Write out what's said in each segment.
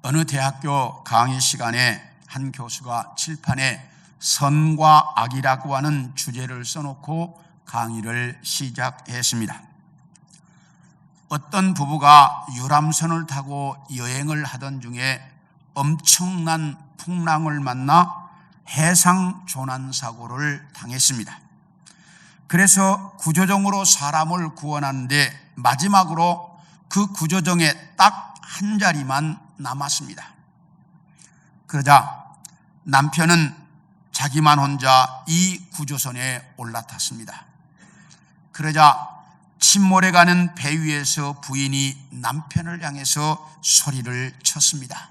어느 대학교 강의 시간에 한 교수가 칠판에 선과 악이라고 하는 주제를 써놓고 강의를 시작했습니다. 어떤 부부가 유람선을 타고 여행을 하던 중에 엄청난 풍랑을 만나 해상 조난 사고를 당했습니다. 그래서 구조정으로 사람을 구원하는데 마지막으로 그 구조정에 딱 한 자리만 남았습니다. 그러자 남편은 자기만 혼자 이 구조선에 올라탔습니다. 그러자 침몰해가는 배 위에서 부인이 남편을 향해서 소리를 쳤습니다.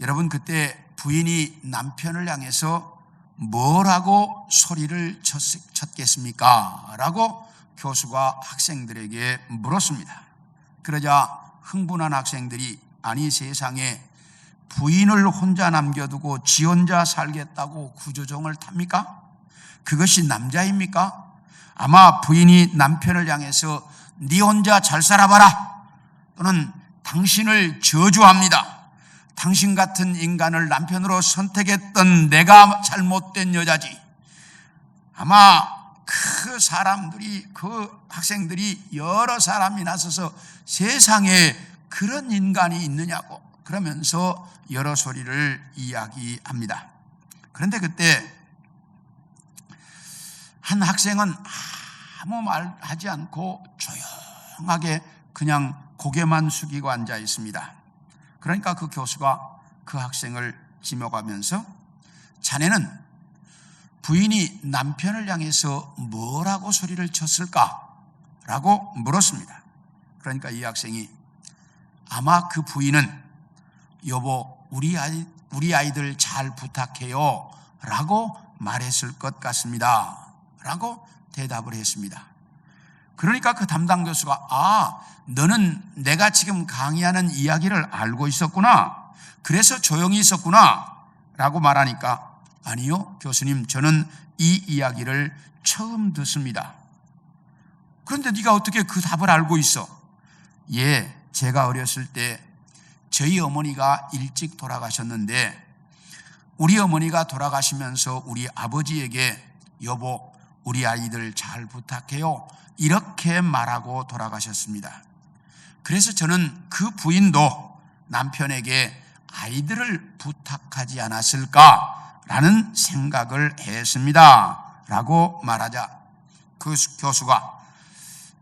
여러분, 그때 부인이 남편을 향해서 뭐라고 소리를 쳤겠습니까? 라고 교수가 학생들에게 물었습니다. 그러자 흥분한 학생들이 아니 세상에 부인을 혼자 남겨두고 지 혼자 살겠다고 구조정을 탑니까? 그것이 남자입니까? 아마 부인이 남편을 향해서 네 혼자 잘 살아봐라 또는 당신을 저주합니다. 당신 같은 인간을 남편으로 선택했던 내가 잘못된 여자지. 아마 그 사람들이, 그 학생들이 여러 사람이 나서서 세상에 그런 인간이 있느냐고 그러면서 여러 소리를 이야기합니다. 그런데 그때 한 학생은 아무 말 하지 않고 조용하게 그냥 고개만 숙이고 앉아 있습니다. 그러니까 그 교수가 그 학생을 지목하면서 자네는 부인이 남편을 향해서 뭐라고 소리를 쳤을까? 라고 물었습니다. 그러니까 이 학생이 아마 그 부인은 여보 우리 아이들 잘 부탁해요 라고 말했을 것 같습니다 라고 대답을 했습니다. 그러니까 그 담당 교수가 너는 내가 지금 강의하는 이야기를 알고 있었구나, 그래서 조용히 있었구나 라고 말하니까 아니요 교수님, 저는 이 이야기를 처음 듣습니다. 그런데 네가 어떻게 그 답을 알고 있어? 예, 제가 어렸을 때 저희 어머니가 일찍 돌아가셨는데 우리 어머니가 돌아가시면서 우리 아버지에게 여보 우리 아이들 잘 부탁해요 이렇게 말하고 돌아가셨습니다. 그래서 저는 그 부인도 남편에게 아이들을 부탁하지 않았을까 라는 생각을 했습니다 라고 말하자 그 교수가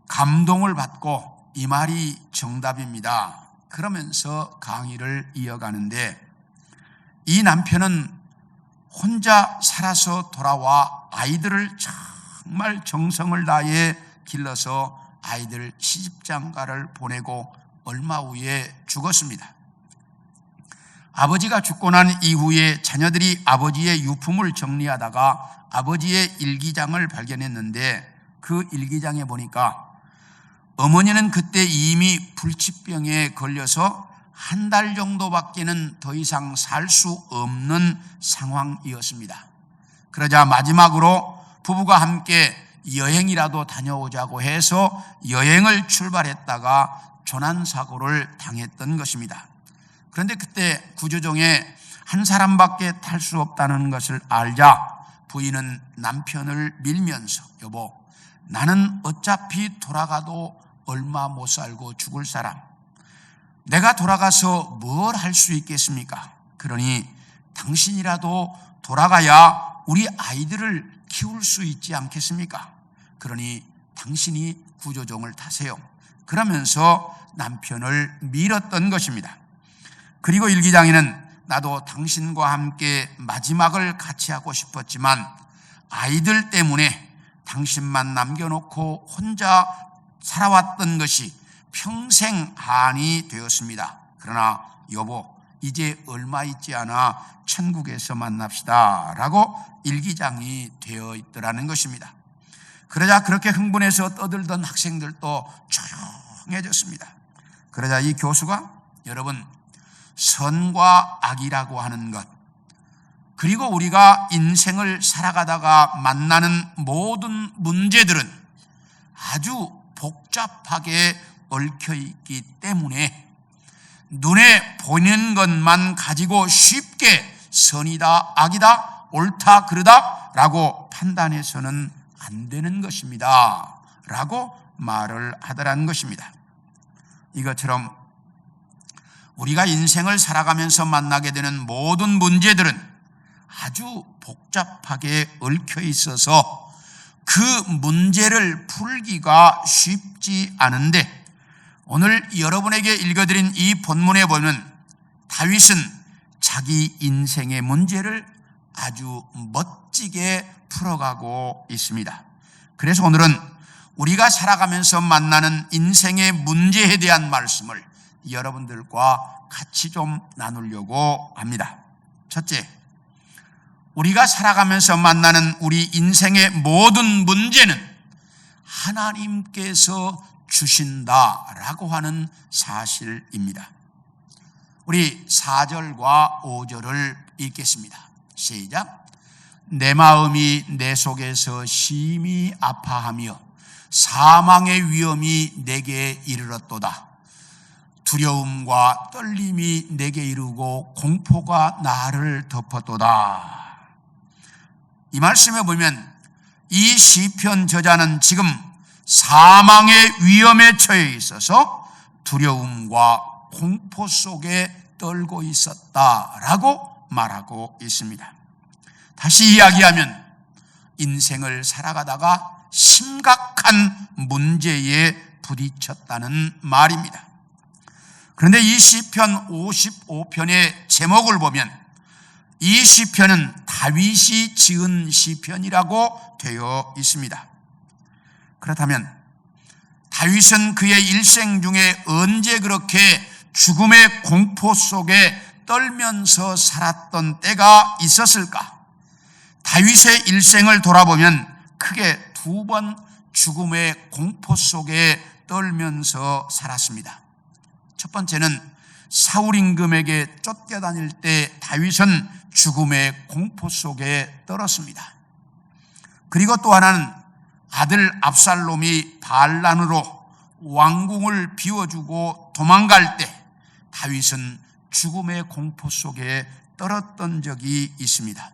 감동을 받고 이 말이 정답입니다 그러면서 강의를 이어가는데, 이 남편은 혼자 살아서 돌아와 아이들을 정말 정성을 다해 길러서 아이들 시집장가를 보내고 얼마 후에 죽었습니다. 아버지가 죽고 난 이후에 자녀들이 아버지의 유품을 정리하다가 아버지의 일기장을 발견했는데 그 일기장에 보니까 어머니는 그때 이미 불치병에 걸려서 한 달 정도밖에는 더 이상 살 수 없는 상황이었습니다. 그러자 마지막으로 부부가 함께 여행이라도 다녀오자고 해서 여행을 출발했다가 조난사고를 당했던 것입니다. 그런데 그때 구조정에 한 사람밖에 탈 수 없다는 것을 알자 부인은 남편을 밀면서 여보 나는 어차피 돌아가도 얼마 못 살고 죽을 사람, 내가 돌아가서 뭘 할 수 있겠습니까? 그러니 당신이라도 돌아가야 우리 아이들을 키울 수 있지 않겠습니까? 그러니 당신이 구조정을 타세요. 그러면서 남편을 밀었던 것입니다. 그리고 일기장에는 나도 당신과 함께 마지막을 같이 하고 싶었지만 아이들 때문에 당신만 남겨놓고 혼자 살아왔던 것이 평생 한이 되었습니다. 그러나 여보 이제 얼마 있지 않아 천국에서 만납시다 라고 일기장이 되어 있더라는 것입니다. 그러자 그렇게 흥분해서 떠들던 학생들도 조용해졌습니다. 그러자 이 교수가 여러분 선과 악이라고 하는 것, 그리고 우리가 인생을 살아가다가 만나는 모든 문제들은 아주 복잡하게 얽혀있기 때문에 눈에 보이는 것만 가지고 쉽게 선이다, 악이다, 옳다, 그르다 라고 판단해서는 안 되는 것입니다 라고 말을 하더라는 것입니다. 이것처럼 우리가 인생을 살아가면서 만나게 되는 모든 문제들은 아주 복잡하게 얽혀 있어서 그 문제를 풀기가 쉽지 않은데, 오늘 여러분에게 읽어드린 이 본문에 보면 다윗은 자기 인생의 문제를 아주 멋지게 풀어가고 있습니다. 그래서 오늘은 우리가 살아가면서 만나는 인생의 문제에 대한 말씀을 여러분들과 같이 좀 나누려고 합니다. 첫째, 우리가 살아가면서 만나는 우리 인생의 모든 문제는 하나님께서 주신다라고 하는 사실입니다. 우리 4절과 5절을 읽겠습니다. 시작. 내 마음이 내 속에서 심히 아파하며 사망의 위험이 내게 이르렀도다. 두려움과 떨림이 내게 이르고 공포가 나를 덮었도다. 이 말씀에 보면 이 시편 저자는 지금 사망의 위험에 처해 있어서 두려움과 공포 속에 떨고 있었다라고 말하고 있습니다. 다시 이야기하면 인생을 살아가다가 심각한 문제에 부딪혔다는 말입니다. 그런데 이 시편 55편의 제목을 보면 이 시편은 다윗이 지은 시편이라고 되어 있습니다. 그렇다면 다윗은 그의 일생 중에 언제 그렇게 죽음의 공포 속에 떨면서 살았던 때가 있었을까? 다윗의 일생을 돌아보면 크게 2번 죽음의 공포 속에 떨면서 살았습니다. 첫 번째는 사울 임금에게 쫓겨다닐 때 다윗은 죽음의 공포 속에 떨었습니다. 그리고 또 하나는 아들 압살롬이 반란으로 왕궁을 비워주고 도망갈 때 다윗은 죽음의 공포 속에 떨었던 적이 있습니다.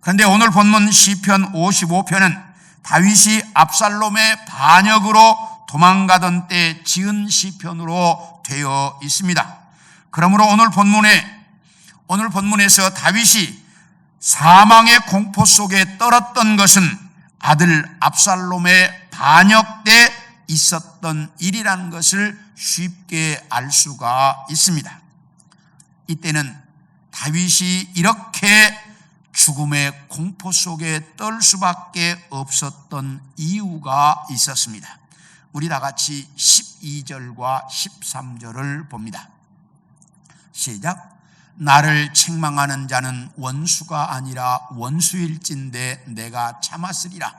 그런데 오늘 본문 시편 55편은 다윗이 압살롬의 반역으로 도망가던 때 지은 시편으로 되어 있습니다. 그러므로 오늘 본문에서 다윗이 사망의 공포 속에 떨었던 것은 아들 압살롬의 반역 때 있었던 일이라는 것을 쉽게 알 수가 있습니다. 이때는 다윗이 이렇게 죽음의 공포 속에 떨 수밖에 없었던 이유가 있었습니다. 우리 다 같이 12절과 13절을 봅니다. 시작. 나를 책망하는 자는 원수가 아니라 원수일진데 내가 참았으리라.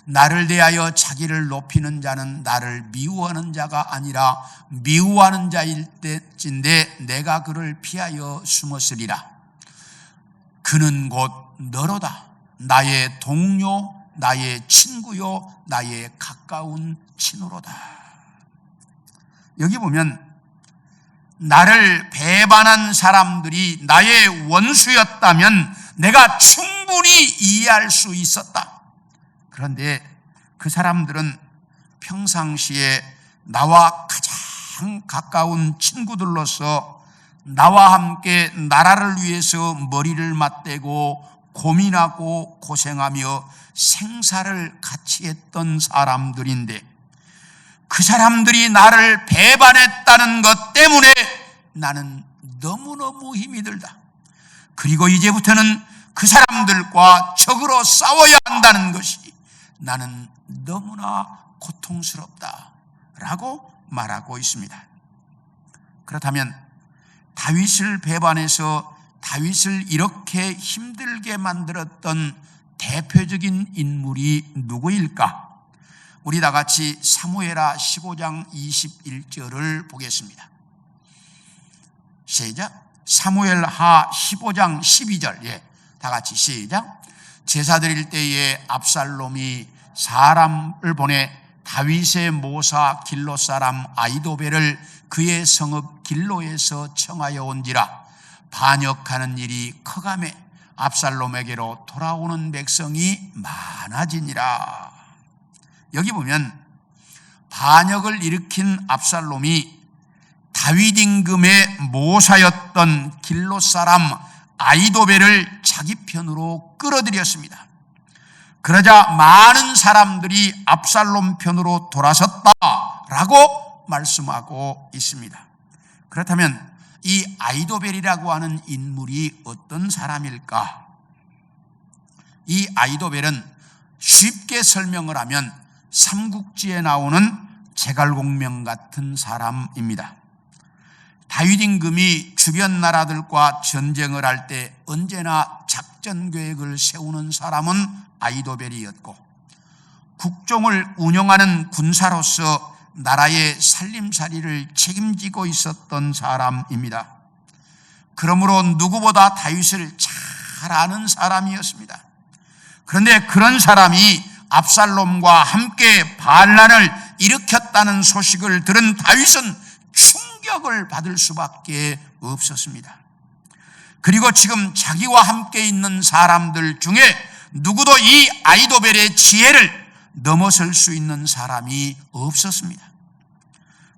나를 대하여 자기를 높이는 자는 나를 미워하는 자가 아니라 미워하는 자일진데 내가 그를 피하여 숨었으리라. 그는 곧 너로다. 나의 동료, 나의 친구요, 나의 가까운 친구로다. 여기 보면 나를 배반한 사람들이 나의 원수였다면 내가 충분히 이해할 수 있었다. 그런데 그 사람들은 평상시에 나와 가장 가까운 친구들로서 나와 함께 나라를 위해서 머리를 맞대고 고민하고 고생하며 생사를 같이 했던 사람들인데 그 사람들이 나를 배반했다는 것 때문에 나는 너무너무 힘이 들다. 그리고 이제부터는 그 사람들과 적으로 싸워야 한다는 것이 나는 너무나 고통스럽다 라고 말하고 있습니다. 그렇다면 다윗을 배반해서 다윗을 이렇게 힘들게 만들었던 대표적인 인물이 누구일까? 우리 다 같이 사무엘하 15장 21절을 보겠습니다. 시작. 사무엘하 15장 12절. 다 같이 시작. 제사 드릴 때에 압살롬이 사람을 보내 다윗의 모사 길롯 사람 아히도벨을 그의 성읍 길로에서 청하여 온지라 반역하는 일이 커가매 압살롬에게로 돌아오는 백성이 많아지니라. 여기 보면 반역을 일으킨 압살롬이 다윗 임금의 모사였던 길로 사람 아히도벨을 자기 편으로 끌어들였습니다. 그러자 많은 사람들이 압살롬 편으로 돌아섰다라고 말씀하고 있습니다. 그렇다면 이 아히도벨이라고 하는 인물이 어떤 사람일까? 이 아히도벨은 쉽게 설명을 하면 삼국지에 나오는 제갈공명 같은 사람입니다. 다윗 임금이 주변 나라들과 전쟁을 할 때 언제나 작전 계획을 세우는 사람은 아히도벨이었고, 국정을 운영하는 군사로서 나라의 살림살이를 책임지고 있었던 사람입니다. 그러므로 누구보다 다윗을 잘 아는 사람이었습니다. 그런데 그런 사람이 압살롬과 함께 반란을 일으켰다는 소식을 들은 다윗은 충격을 받을 수밖에 없었습니다. 그리고 지금 자기와 함께 있는 사람들 중에 누구도 이 아히도벨의 지혜를 넘어설 수 있는 사람이 없었습니다.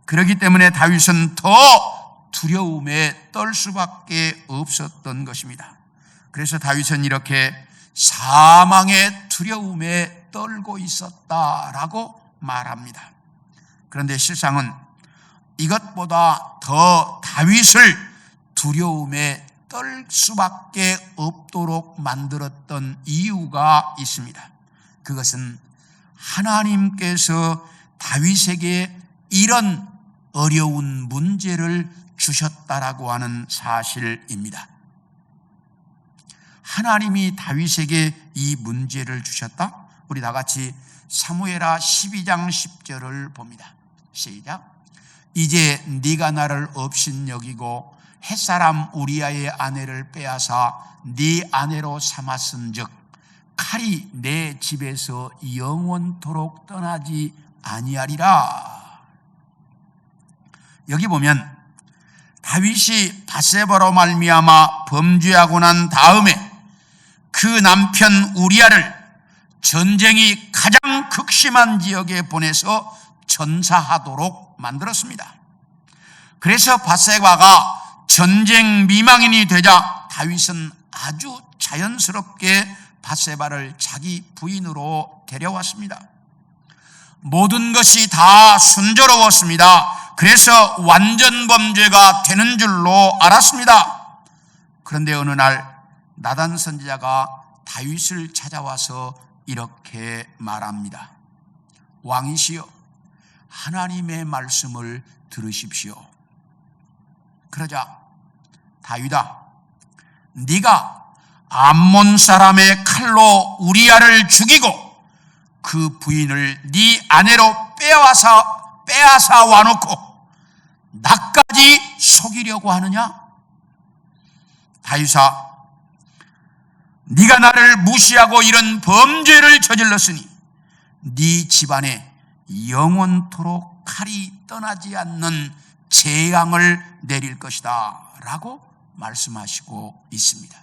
그렇기 때문에 다윗은 더 두려움에 떨 수밖에 없었던 것입니다. 그래서 다윗은 이렇게 사망의 두려움에 떨고 있었다라고 말합니다. 그런데 실상은 이것보다 더 다윗을 두려움에 떨 수밖에 없도록 만들었던 이유가 있습니다. 그것은 하나님께서 다윗에게 이런 어려운 문제를 주셨다라고 하는 사실입니다. 하나님이 다윗에게 이 문제를 주셨다? 우리 다 같이 사무엘하 12장 10절을 봅니다. 시작. 이제 네가 나를 업신여기고 햇사람 우리아의 아내를 빼앗아 네 아내로 삼았은즉 칼이 내 집에서 영원토록 떠나지 아니하리라. 여기 보면 다윗이 밧세바로 말미암아 범죄하고 난 다음에 그 남편 우리아를 전쟁이 가장 극심한 지역에 보내서 전사하도록 만들었습니다. 그래서 밧세바가 전쟁 미망인이 되자 다윗은 아주 자연스럽게 밧세바를 자기 부인으로 데려왔습니다. 모든 것이 다 순조로웠습니다. 그래서 완전 범죄가 되는 줄로 알았습니다. 그런데 어느 날 나단 선지자가 다윗을 찾아와서 이렇게 말합니다. 왕이시여, 하나님의 말씀을 들으십시오. 그러자 다윗아, 네가 암몬 사람의 칼로 우리아를 죽이고 그 부인을 네 아내로 빼앗아 와놓고 나까지 속이려고 하느냐? 다윗아, 네가 나를 무시하고 이런 범죄를 저질렀으니 네 집안에 영원토록 칼이 떠나지 않는 재앙을 내릴 것이다 라고 말씀하시고 있습니다.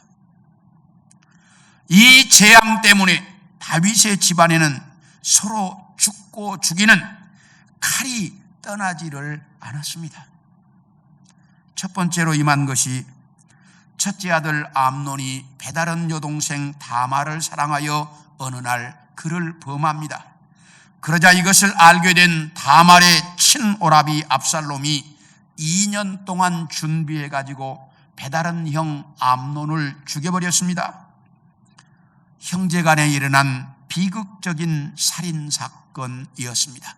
이 재앙 때문에 다윗의 집안에는 서로 죽고 죽이는 칼이 떠나지를 않았습니다. 첫 번째로 임한 것이 첫째 아들 암논이 배다른 여동생 다말을 사랑하여 어느 날 그를 범합니다. 그러자 이것을 알게 된 다말의 친오라비 압살롬이 2년 동안 준비해가지고 배다른 형 암논을 죽여버렸습니다. 형제간에 일어난 비극적인 살인사건이었습니다.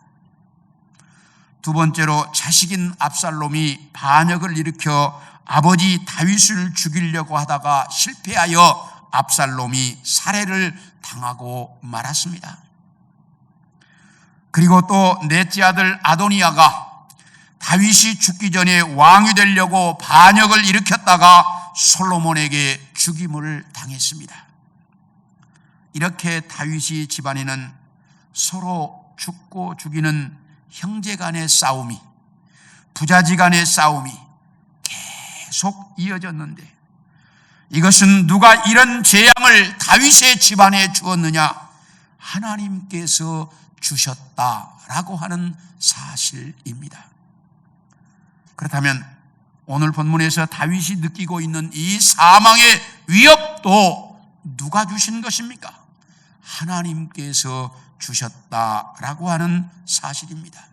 두 번째로 자식인 압살롬이 반역을 일으켜 아버지 다윗을 죽이려고 하다가 실패하여 압살롬이 살해를 당하고 말았습니다. 그리고 또 넷째 아들 아도니아가 다윗이 죽기 전에 왕이 되려고 반역을 일으켰다가 솔로몬에게 죽임을 당했습니다. 이렇게 다윗이 집안에는 서로 죽고 죽이는 형제 간의 싸움이, 부자지간의 싸움이 계속 이어졌는데 이것은 누가 이런 재앙을 다윗의 집안에 주었느냐? 하나님께서 주셨다라고 하는 사실입니다. 그렇다면 오늘 본문에서 다윗이 느끼고 있는 이 사망의 위협도 누가 주신 것입니까? 하나님께서 주셨다라고 하는 사실입니다.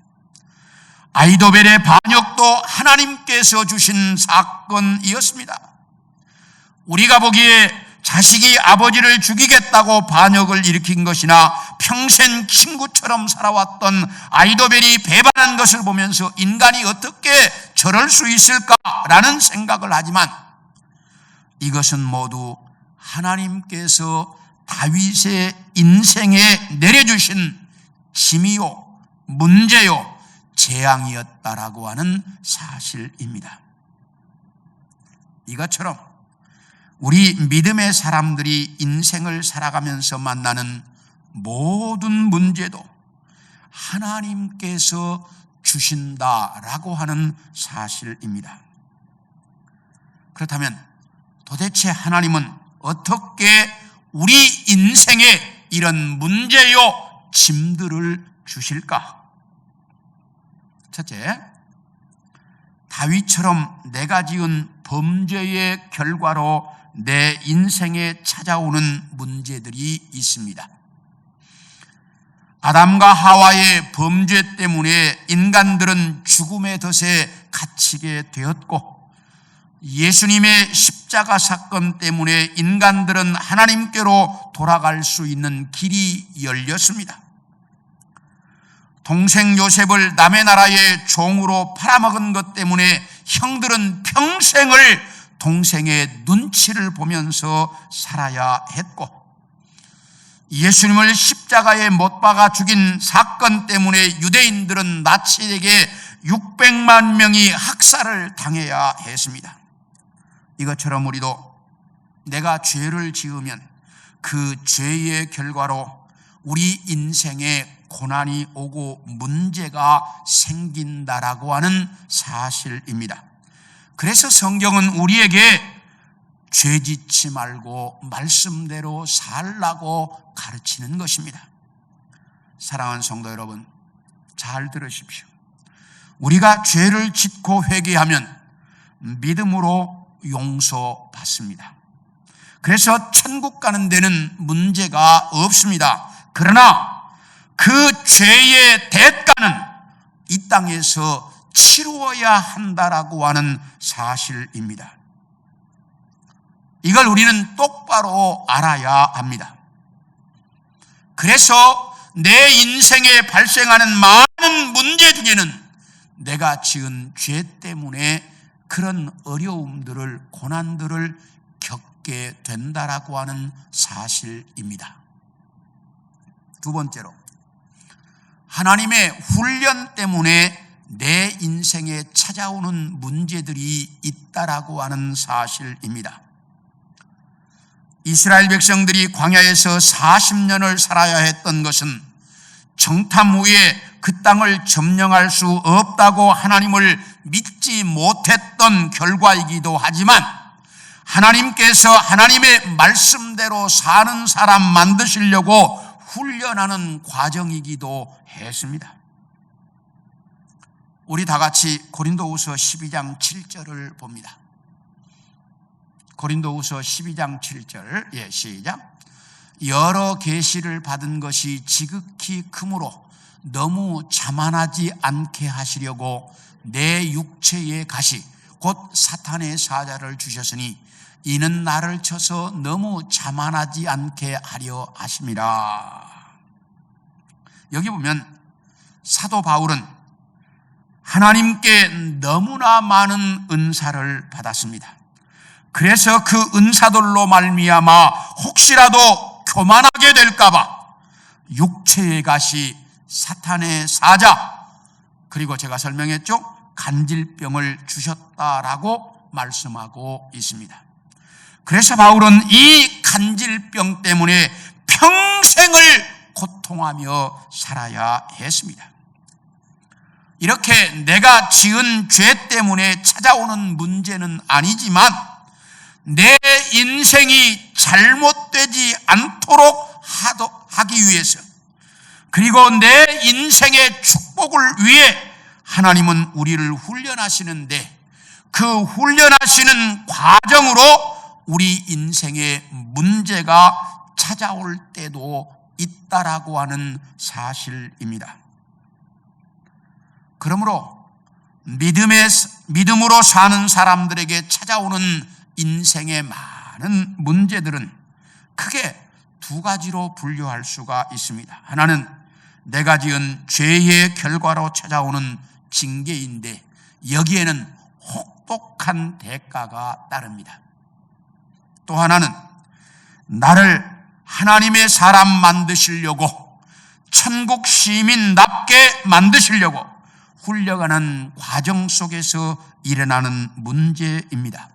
아히도벨의 반역도 하나님께서 주신 사건이었습니다. 우리가 보기에 자식이 아버지를 죽이겠다고 반역을 일으킨 것이나 평생 친구처럼 살아왔던 아히도벨이 배반한 것을 보면서 인간이 어떻게 저럴 수 있을까라는 생각을 하지만 이것은 모두 하나님께서 다윗의 인생에 내려주신 짐이요, 문제요, 재앙이었다라고 하는 사실입니다. 이것처럼 우리 믿음의 사람들이 인생을 살아가면서 만나는 모든 문제도 하나님께서 주신다라고 하는 사실입니다. 그렇다면 도대체 하나님은 어떻게 우리 인생에 이런 문제요, 짐들을 주실까? 첫째, 다윗처럼 내가 지은 범죄의 결과로 내 인생에 찾아오는 문제들이 있습니다. 아담과 하와의 범죄 때문에 인간들은 죽음의 덫에 갇히게 되었고 예수님의 십자가 사건 때문에 인간들은 하나님께로 돌아갈 수 있는 길이 열렸습니다. 동생 요셉을 남의 나라의 종으로 팔아먹은 것 때문에 형들은 평생을 동생의 눈치를 보면서 살아야 했고 예수님을 십자가에 못 박아 죽인 사건 때문에 유대인들은 나치에게 600만 명이 학살을 당해야 했습니다. 이것처럼 우리도 내가 죄를 지으면 그 죄의 결과로 우리 인생에 고난이 오고 문제가 생긴다라고 하는 사실입니다. 그래서 성경은 우리에게 죄짓지 말고 말씀대로 살라고 가르치는 것입니다. 사랑하는 성도 여러분, 잘 들으십시오. 우리가 죄를 짓고 회개하면 믿음으로 용서받습니다. 그래서 천국 가는 데는 문제가 없습니다. 그러나 그 죄의 대가는 이 땅에서 치루어야 한다라고 하는 사실입니다. 이걸 우리는 똑바로 알아야 합니다. 그래서 내 인생에 발생하는 많은 문제 중에는 내가 지은 죄 때문에 그런 어려움들을, 고난들을 겪게 된다라고 하는 사실입니다. 두 번째로, 하나님의 훈련 때문에 내 인생에 찾아오는 문제들이 있다라고 하는 사실입니다. 이스라엘 백성들이 광야에서 40년을 살아야 했던 것은 정탐 후에 그 땅을 점령할 수 없다고 하나님을 믿지 못했던 결과이기도 하지만 하나님께서 하나님의 말씀대로 사는 사람 만드시려고 훈련하는 과정이기도 했습니다. 우리 다 같이 고린도후서 12장 7절을 봅니다. 고린도후서 12장 7절, 시작. 여러 계시를 받은 것이 지극히 크므로 너무 자만하지 않게 하시려고 내 육체의 가시 곧 사탄의 사자를 주셨으니 이는 나를 쳐서 너무 자만하지 않게 하려 하심이라. 여기 보면 사도 바울은 하나님께 너무나 많은 은사를 받았습니다. 그래서 그 은사들로 말미암아 혹시라도 교만하게 될까봐 육체의 가시, 사탄의 사자, 그리고 제가 설명했죠, 간질병을 주셨다라고 말씀하고 있습니다. 그래서 바울은 이 간질병 때문에 평생을 고통하며 살아야 했습니다. 이렇게 내가 지은 죄 때문에 찾아오는 문제는 아니지만 내 인생이 잘못되지 않도록 하기 위해서, 그리고 내 인생의 축복을 위해 하나님은 우리를 훈련하시는데, 그 훈련하시는 과정으로 우리 인생의 문제가 찾아올 때도 있다라고 하는 사실입니다. 그러므로 믿음으로 사는 사람들에게 찾아오는 인생의 많은 문제들은 크게 두 가지로 분류할 수가 있습니다. 하나는 내가 지은 죄의 결과로 찾아오는 징계인데, 여기에는 혹독한 대가가 따릅니다. 또 하나는 나를 하나님의 사람 만드시려고, 천국 시민답게 만드시려고 훈련하는 과정 속에서 일어나는 문제입니다.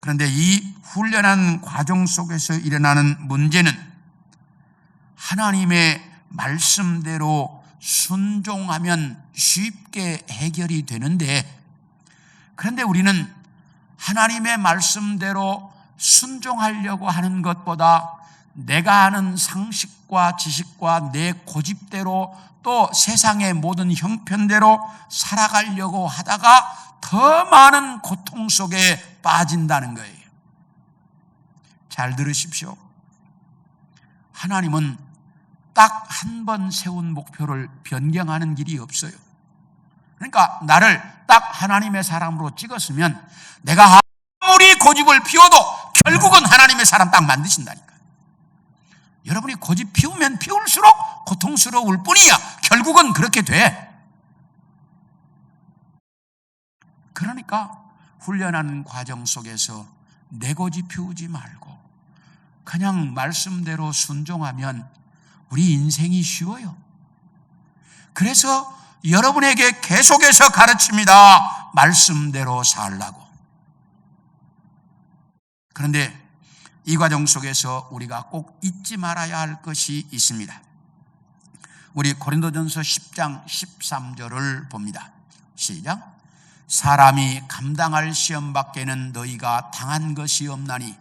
그런데 이 훈련한 과정 속에서 일어나는 문제는 하나님의 말씀대로 순종하면 쉽게 해결이 되는데, 그런데 우리는 하나님의 말씀대로 순종하려고 하는 것보다 내가 아는 상식과 지식과 내 고집대로 또 세상의 모든 형편대로 살아가려고 하다가 더 많은 고통 속에 빠진다는 거예요. 잘 들으십시오. 하나님은 딱 한 번 세운 목표를 변경하는 길이 없어요. 그러니까 나를 딱 하나님의 사람으로 찍었으면 내가 아무리 고집을 피워도 결국은 하나님의 사람 딱 만드신다니까. 여러분이 고집 피우면 피울수록 고통스러울 뿐이야. 결국은 그렇게 돼. 그러니까 훈련하는 과정 속에서 내 고집 피우지 말고 그냥 말씀대로 순종하면 우리 인생이 쉬워요. 그래서 여러분에게 계속해서 가르칩니다. 말씀대로 살라고. 그런데 이 과정 속에서 우리가 꼭 잊지 말아야 할 것이 있습니다. 우리 고린도전서 10장 13절을 봅니다. 시작. 사람이 감당할 시험 밖에는 너희가 당한 것이 없나니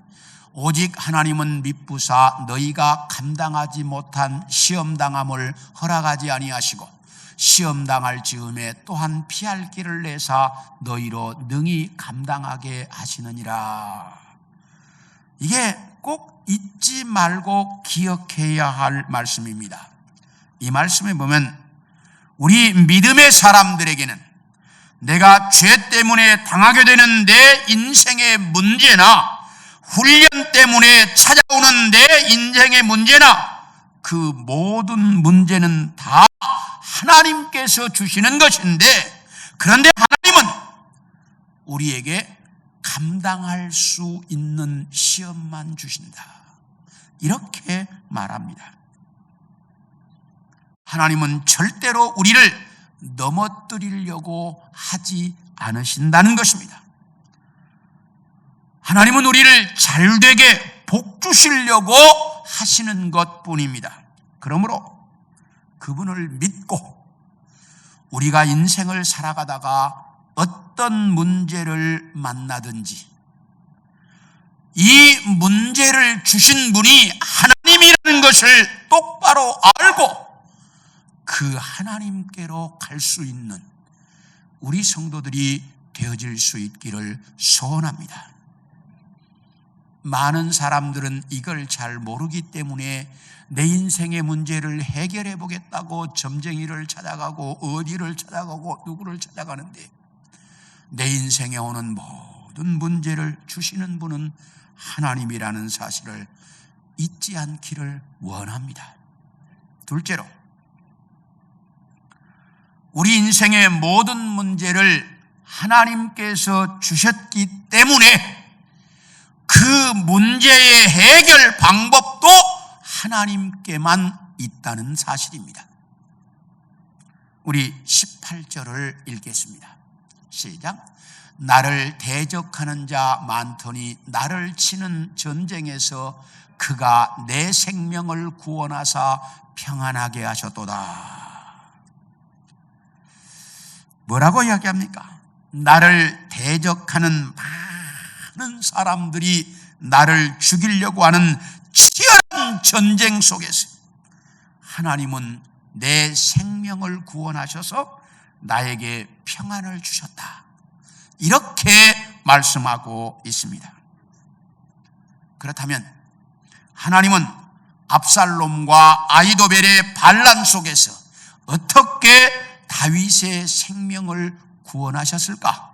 오직 하나님은 미쁘사 너희가 감당하지 못한 시험당함을 허락하지 아니하시고 시험당할 즈음에 또한 피할 길을 내사 너희로 능히 감당하게 하시느니라. 이게 꼭 잊지 말고 기억해야 할 말씀입니다. 이 말씀에 보면 우리 믿음의 사람들에게는 내가 죄 때문에 당하게 되는 내 인생의 문제나 훈련 때문에 찾아오는 내 인생의 문제나 그 모든 문제는 다 하나님께서 주시는 것인데, 그런데 하나님은 우리에게 감당할 수 있는 시험만 주신다. 이렇게 말합니다. 하나님은 절대로 우리를 넘어뜨리려고 하지 않으신다는 것입니다. 하나님은 우리를 잘되게 복 주시려고 하시는 것뿐입니다. 그러므로 그분을 믿고 우리가 인생을 살아가다가 어떤 문제를 만나든지 이 문제를 주신 분이 하나님이라는 것을 똑바로 알고 그 하나님께로 갈 수 있는 우리 성도들이 되어질 수 있기를 소원합니다. 많은 사람들은 이걸 잘 모르기 때문에 내 인생의 문제를 해결해 보겠다고 점쟁이를 찾아가고 어디를 찾아가고 누구를 찾아가는데, 내 인생에 오는 모든 문제를 주시는 분은 하나님이라는 사실을 잊지 않기를 원합니다. 둘째로, 우리 인생의 모든 문제를 하나님께서 주셨기 때문에 그 문제의 해결 방법도 하나님께만 있다는 사실입니다. 우리 18절을 읽겠습니다. 시작. 나를 대적하는 자 많더니 나를 치는 전쟁에서 그가 내 생명을 구원하사 평안하게 하셨도다. 뭐라고 이야기합니까? 나를 대적하는 많은 사람들이 나를 죽이려고 하는 치열한 전쟁 속에서 하나님은 내 생명을 구원하셔서 나에게 평안을 주셨다. 이렇게 말씀하고 있습니다. 그렇다면 하나님은 압살롬과 아히도벨의 반란 속에서 어떻게 다윗의 생명을 구원하셨을까?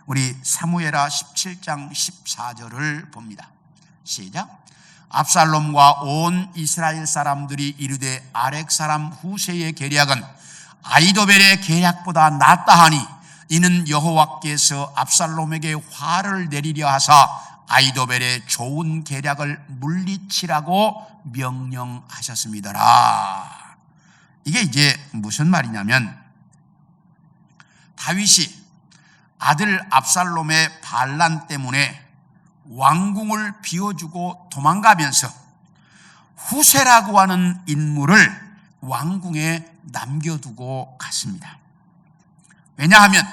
우리 사무엘하 17장 14절을 봅니다. 시작. 압살롬과 온 이스라엘 사람들이 이르되 아렉 사람 후세의 계략은 아히도벨의 계략보다 낫다 하니 이는 여호와께서 압살롬에게 화를 내리려 하사 아히도벨의 좋은 계략을 물리치라고 명령하셨습니다라. 이게 이제 무슨 말이냐면 다윗이 아들 압살롬의 반란 때문에 왕궁을 비워주고 도망가면서 후세라고 하는 인물을 왕궁에 남겨두고 갔습니다. 왜냐하면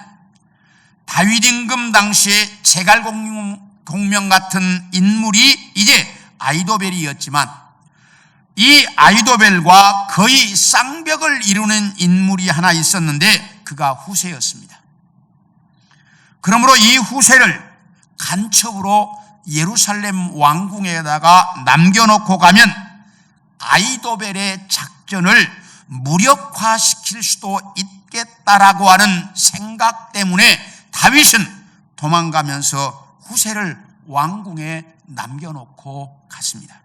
다윗 임금 당시에 제갈공명 같은 인물이 이제 아히도벨이었지만 이 아히도벨과 거의 쌍벽을 이루는 인물이 하나 있었는데 그가 후세였습니다. 그러므로 이 후세를 간첩으로 예루살렘 왕궁에다가 남겨놓고 가면 아히도벨의 작전을 무력화시킬 수도 있겠다라고 하는 생각 때문에 다윗은 도망가면서 후세를 왕궁에 남겨놓고 갔습니다.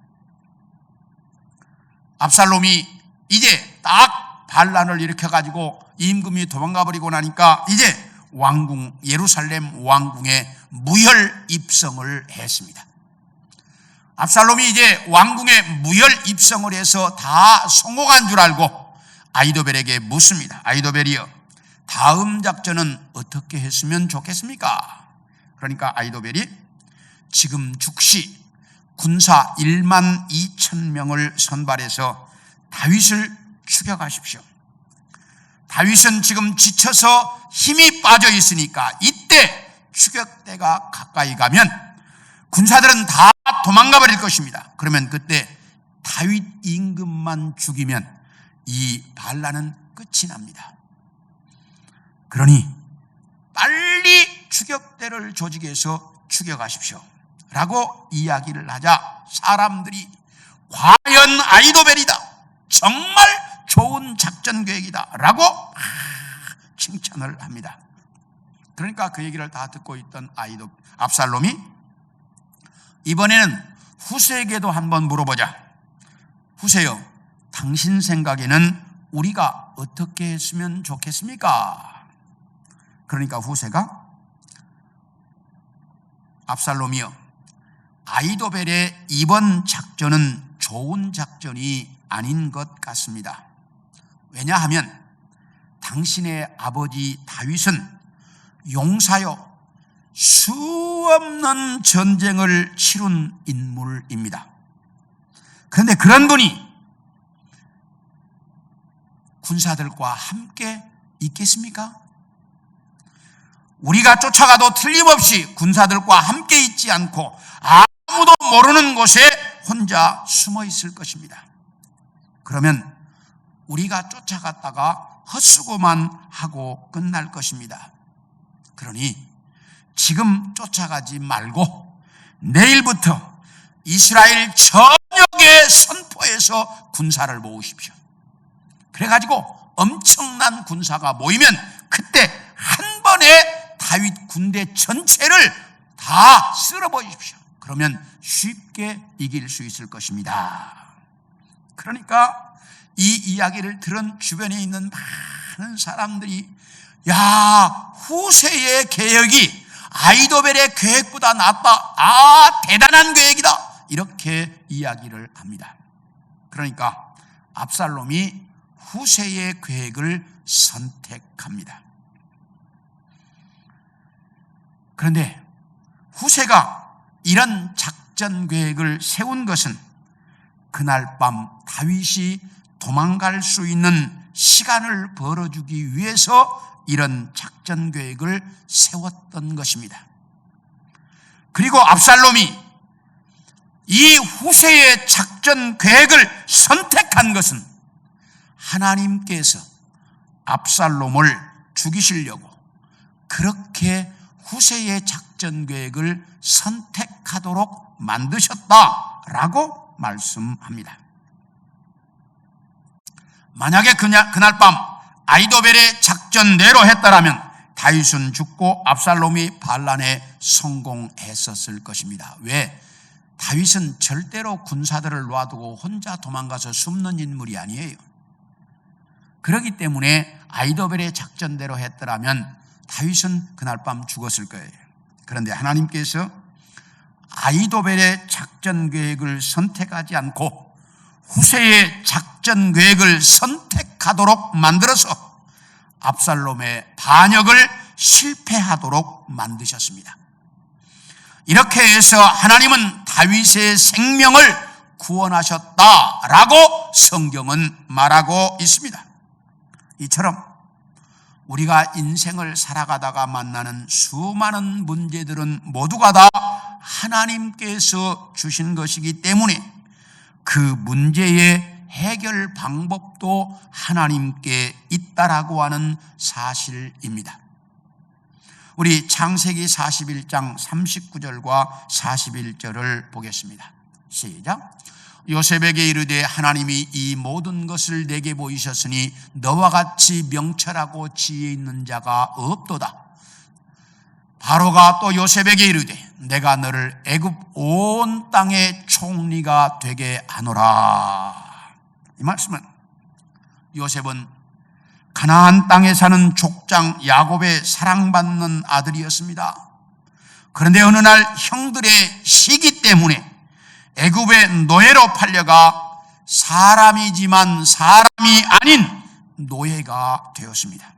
압살롬이 이제 딱 반란을 일으켜가지고 임금이 도망가버리고 나니까 이제 왕궁, 예루살렘 왕궁에 무혈 입성을 했습니다. 압살롬이 이제 왕궁에 무혈 입성을 해서 다 성공한 줄 알고 아히도벨에게 묻습니다. 아히도벨이여, 다음 작전은 어떻게 했으면 좋겠습니까? 그러니까 아히도벨이 지금 즉시 군사 1만 2천 명을 선발해서 다윗을 죽여가십시오. 다윗은 지금 지쳐서 힘이 빠져 있으니까 이때 추격대가 가까이 가면 군사들은 다 도망가 버릴 것입니다. 그러면 그때 다윗 임금만 죽이면 이 반란은 끝이 납니다. 그러니 빨리 추격대를 조직해서 죽여가십시오 라고 이야기를 하자 사람들이 과연 아히도벨이다, 정말 좋은 작전 계획이다 라고 칭찬을 합니다. 그러니까 그 얘기를 다 듣고 있던 압살롬이 이번에는 후세에게도 한번 물어보자. 후세요, 당신 생각에는 우리가 어떻게 했으면 좋겠습니까? 그러니까 후세가 압살롬이요, 아히도벨의 이번 작전은 좋은 작전이 아닌 것 같습니다. 왜냐하면 당신의 아버지 다윗은 용사요 수없는 전쟁을 치룬 인물입니다. 그런데 그런 분이 군사들과 함께 있겠습니까? 우리가 쫓아가도 틀림없이 군사들과 함께 있지 않고 아무도 모르는 곳에 혼자 숨어 있을 것입니다. 그러면 우리가 쫓아갔다가 헛수고만 하고 끝날 것입니다. 그러니 지금 쫓아가지 말고 내일부터 이스라엘 전역에 선포해서 군사를 모으십시오. 그래가지고 엄청난 군사가 모이면 그때 한 번에 다윗 군대 전체를 다 쓸어버리십시오. 그러면 쉽게 이길 수 있을 것입니다. 그러니까 이 이야기를 들은 주변에 있는 많은 사람들이 야, 후세의 계획이 아히도벨의 계획보다 낫다, 대단한 계획이다, 이렇게 이야기를 합니다. 그러니까 압살롬이 후세의 계획을 선택합니다. 그런데 후세가 이런 작전 계획을 세운 것은 그날 밤 다윗이 도망갈 수 있는 시간을 벌어주기 위해서 이런 작전 계획을 세웠던 것입니다. 그리고 압살롬이 이 후세의 작전 계획을 선택한 것은 하나님께서 압살롬을 죽이시려고 그렇게 후세의 작전 계획을 선택하도록 만드셨다라고 말씀합니다. 만약에 그날 밤 아히도벨의 작전대로 했더라면 다윗은 죽고 압살롬이 반란에 성공했었을 것입니다. 왜? 다윗은 절대로 군사들을 놔두고 혼자 도망가서 숨는 인물이 아니에요. 그렇기 때문에 아히도벨의 작전대로 했더라면 다윗은 그날 밤 죽었을 거예요. 그런데 하나님께서 아히도벨의 작전 계획을 선택하지 않고 후세의 작전 계획을 선택하도록 만들어서 압살롬의 반역을 실패하도록 만드셨습니다. 이렇게 해서 하나님은 다윗의 생명을 구원하셨다라고 성경은 말하고 있습니다. 이처럼 우리가 인생을 살아가다가 만나는 수많은 문제들은 모두가 다 하나님께서 주신 것이기 때문에 그 문제의 해결 방법도 하나님께 있다라고 하는 사실입니다. 우리 창세기 41장 39절과 41절을 보겠습니다. 시작. 요셉에게 이르되 하나님이 이 모든 것을 내게 보이셨으니 너와 같이 명철하고 지혜 있는 자가 없도다. 바로가 또 요셉에게 이르되 내가 너를 애굽 온 땅의 총리가 되게 하노라. 이 말씀은 요셉은 가나안 땅에 사는 족장 야곱의 사랑받는 아들이었습니다. 그런데 어느 날 형들의 시기 때문에 애굽의 노예로 팔려가 사람이지만 사람이 아닌 노예가 되었습니다.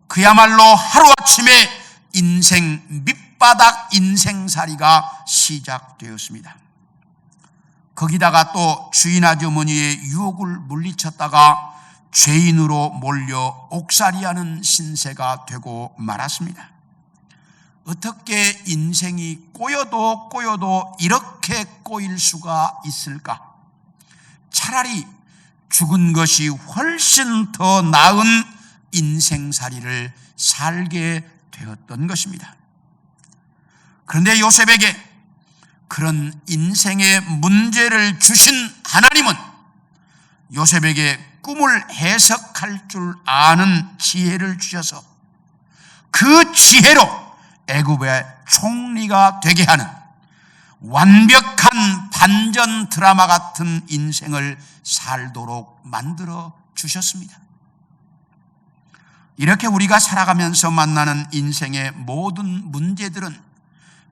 그야말로 하루아침에 인생 밑바닥 인생살이가 시작되었습니다. 거기다가 또 주인 아주머니의 유혹을 물리쳤다가 죄인으로 몰려 옥살이하는 신세가 되고 말았습니다. 어떻게 인생이 꼬여도 이렇게 꼬일 수가 있을까? 차라리 죽은 것이 훨씬 더 나은 인생살이를 살게 되었던 것입니다. 그런데 요셉에게 그런 인생의 문제를 주신 하나님은 요셉에게 꿈을 해석할 줄 아는 지혜를 주셔서 그 지혜로 애굽의 총리가 되게 하는 완벽한 반전 드라마 같은 인생을 살도록 만들어 주셨습니다. 이렇게 우리가 살아가면서 만나는 인생의 모든 문제들은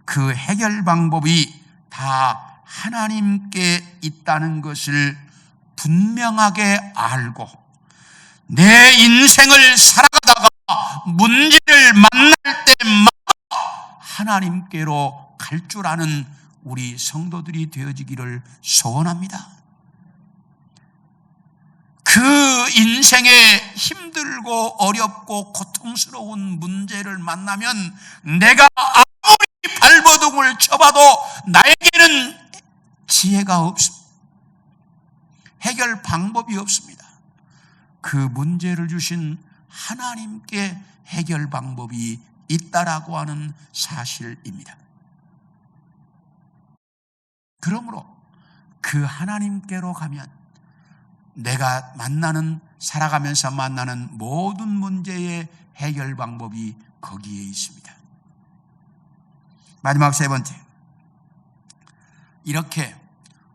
그 해결 방법이 다 하나님께 있다는 것을 분명하게 알고 내 인생을 살아가다가 문제를 만날 때마다 하나님께로 갈 줄 아는 우리 성도들이 되어지기를 소원합니다. 그 인생에 힘들고 어렵고 고통스러운 문제를 만나면 내가 아무리 발버둥을 쳐봐도 나에게는 지혜가 없습니다. 해결 방법이 없습니다. 그 문제를 주신 하나님께 해결 방법이 있다라고 하는 사실입니다. 그러므로 그 하나님께로 가면 내가 살아가면서 만나는 모든 문제의 해결 방법이 거기에 있습니다. 마지막 세 번째, 이렇게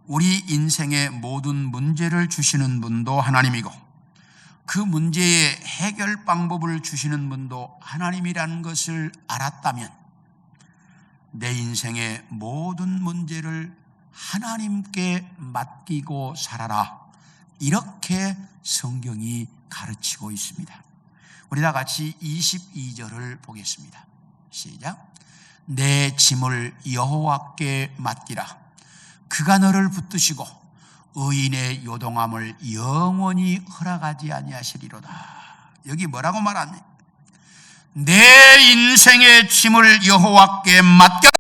우리 인생의 모든 문제를 주시는 분도 하나님이고 그 문제의 해결 방법을 주시는 분도 하나님이라는 것을 알았다면 내 인생의 모든 문제를 하나님께 맡기고 살아라, 이렇게 성경이 가르치고 있습니다. 우리 다 같이 22절을 보겠습니다. 시작. 내 짐을 여호와께 맡기라. 그가 너를 붙드시고 의인의 요동함을 영원히 허락하지 아니하시리로다. 여기 뭐라고 말하냐? 내 인생의 짐을 여호와께 맡겨라.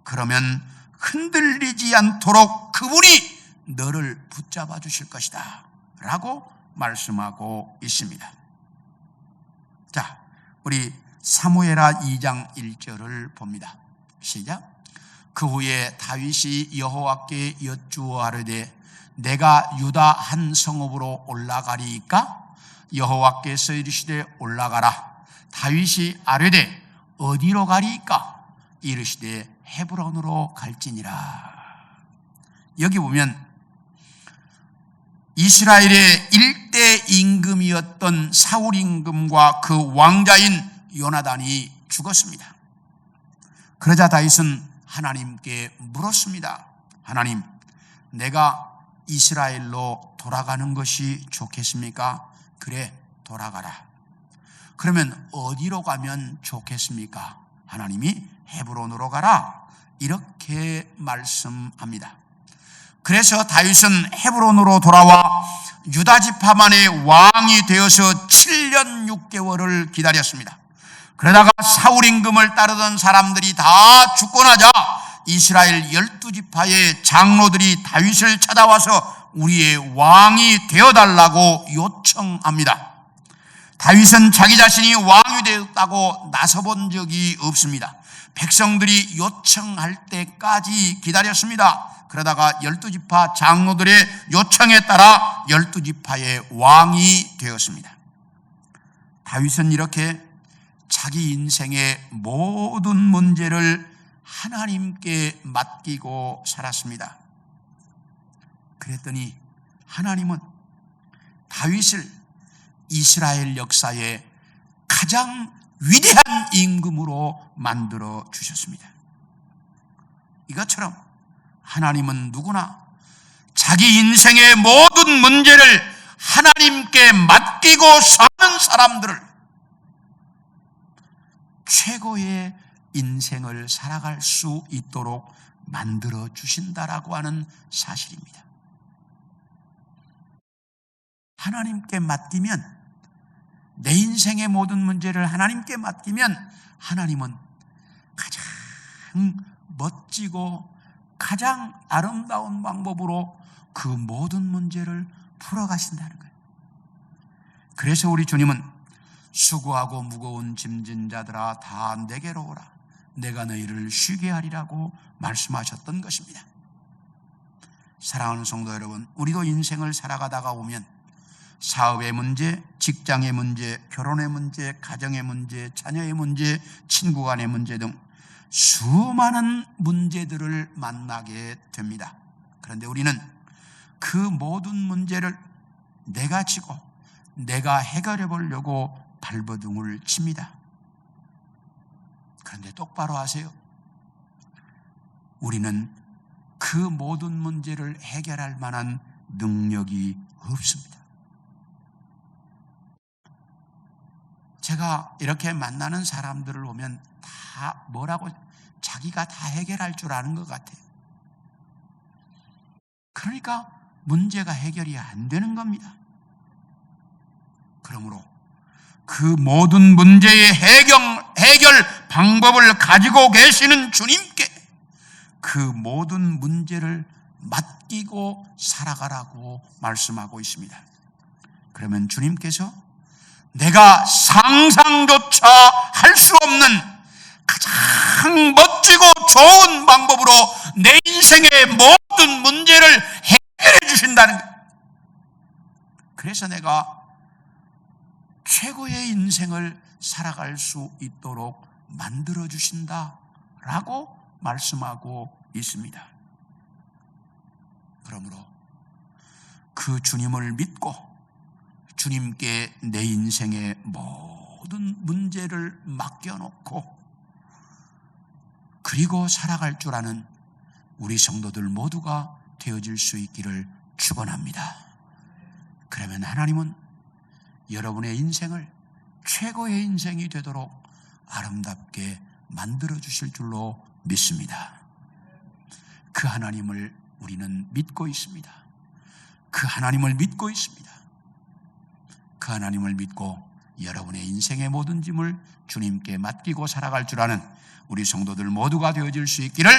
그러면 흔들리지 않도록 그분이 너를 붙잡아 주실 것이다 라고 말씀하고 있습니다. 자, 우리 사무엘하 2장 1절을 봅니다. 시작. 그 후에 다윗이 여호와께 여쭈어 하르되 내가 유다 한 성읍으로 올라가리이까? 여호와께서 이르시되 올라가라. 다윗이 아뢰되 어디로 가리이까? 이르시되 헤브론으로 갈지니라. 여기 보면 이스라엘의 일대 임금이었던 사울 임금과 그 왕자인 요나단이 죽었습니다. 그러자 다윗은 하나님께 물었습니다. 하나님, 내가 이스라엘로 돌아가는 것이 좋겠습니까? 그래, 돌아가라. 그러면 어디로 가면 좋겠습니까? 하나님이 헤브론으로 가라 이렇게 말씀합니다. 그래서 다윗은 헤브론으로 돌아와 유다 지파만의 왕이 되어서 7년 6개월을 기다렸습니다. 그러다가 사울 임금을 따르던 사람들이 다 죽고 나자 이스라엘 12지파의 장로들이 다윗을 찾아와서 우리의 왕이 되어달라고 요청합니다. 다윗은 자기 자신이 왕이 되었다고 나서본 적이 없습니다. 백성들이 요청할 때까지 기다렸습니다. 그러다가 12지파 장로들의 요청에 따라 12지파의 왕이 되었습니다. 다윗은 이렇게 자기 인생의 모든 문제를 하나님께 맡기고 살았습니다. 그랬더니 하나님은 다윗을 이스라엘 역사의 가장 위대한 임금으로 만들어 주셨습니다. 이것처럼 하나님은 누구나 자기 인생의 모든 문제를 하나님께 맡기고 사는 사람들을 최고의 인생을 살아갈 수 있도록 만들어 주신다라고 하는 사실입니다. 하나님께 맡기면, 내 인생의 모든 문제를 하나님께 맡기면 하나님은 가장 멋지고 가장 아름다운 방법으로 그 모든 문제를 풀어가신다는 거예요. 그래서 우리 주님은 수고하고 무거운 짐진 자들아 다 내게로 오라. 내가 너희를 쉬게 하리라고 말씀하셨던 것입니다. 사랑하는 성도 여러분, 우리도 인생을 살아가다가 보면 사업의 문제, 직장의 문제, 결혼의 문제, 가정의 문제, 자녀의 문제, 친구 간의 문제 등 수많은 문제들을 만나게 됩니다. 그런데 우리는 그 모든 문제를 내가 지고 내가 해결해 보려고 발버둥을 칩니다. 그런데 똑바로 아세요. 우리는 그 모든 문제를 해결할 만한 능력이 없습니다. 제가 이렇게 만나는 사람들을 보면 다 뭐라고 자기가 다 해결할 줄 아는 것 같아요. 그러니까 문제가 해결이 안 되는 겁니다. 그러므로 그 모든 문제의 해결 방법을 가지고 계시는 주님께 그 모든 문제를 맡기고 살아가라고 말씀하고 있습니다. 그러면 주님께서 내가 상상조차 할 수 없는 가장 멋지고 좋은 방법으로 내 인생의 모든 문제를 해결해 주신다는 거예요. 그래서 내가 최고의 인생을 살아갈 수 있도록 만들어 주신다라고 말씀하고 있습니다. 그러므로 그 주님을 믿고 주님께 내 인생의 모든 문제를 맡겨놓고 그리고 살아갈 줄 아는 우리 성도들 모두가 되어질 수 있기를 축원합니다. 그러면 하나님은 여러분의 인생을 최고의 인생이 되도록 아름답게 만들어 주실 줄로 믿습니다. 그 하나님을 우리는 믿고 있습니다. 그 하나님을 믿고 있습니다. 그 하나님을 믿고 여러분의 인생의 모든 짐을 주님께 맡기고 살아갈 줄 아는 우리 성도들 모두가 되어질 수 있기를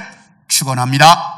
축원합니다.